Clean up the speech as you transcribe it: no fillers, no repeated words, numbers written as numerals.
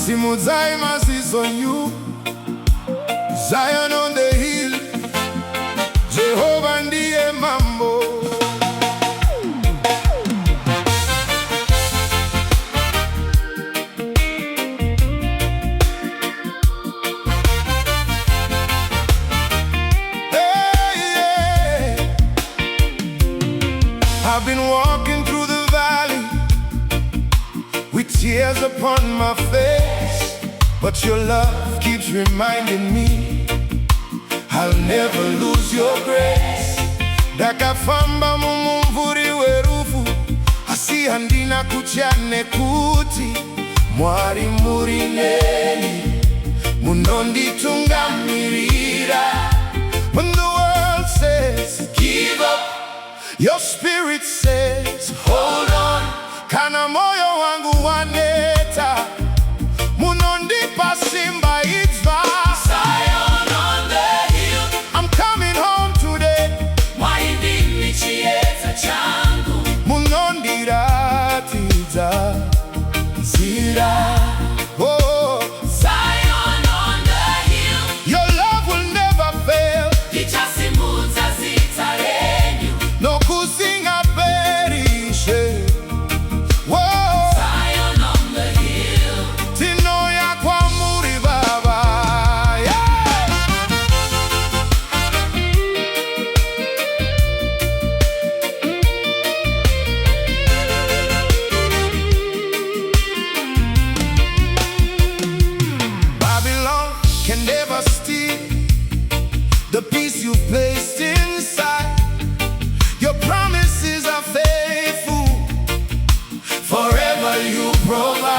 Simudzai, maziso, enyu, Zion on the hill, Jehovah ndiye Mambo. I've been walking through the valley with tears upon my face, but your love keeps reminding me I'll never lose your grace. Dakafamba mumumvuri werufu asihandina kuchane kuti mwari muri neni munonditungamirira. When the world says give up, your spirit says hold on. Kana moyo wangu waneta munondipa simba itzva. Zion on the hill, I'm coming home today. Mwaindini chieta changu, Munondiratidza nzira. Oh, Zion on the hill, your love will never fail. Ichasimudza zita renyu. No kusinga perishe. Whoa, Zion on the hill, tino ya kwa muri baba. Yeah. Babylon can never steal the peace you placed inside. Your promises are faithful, forever you provide.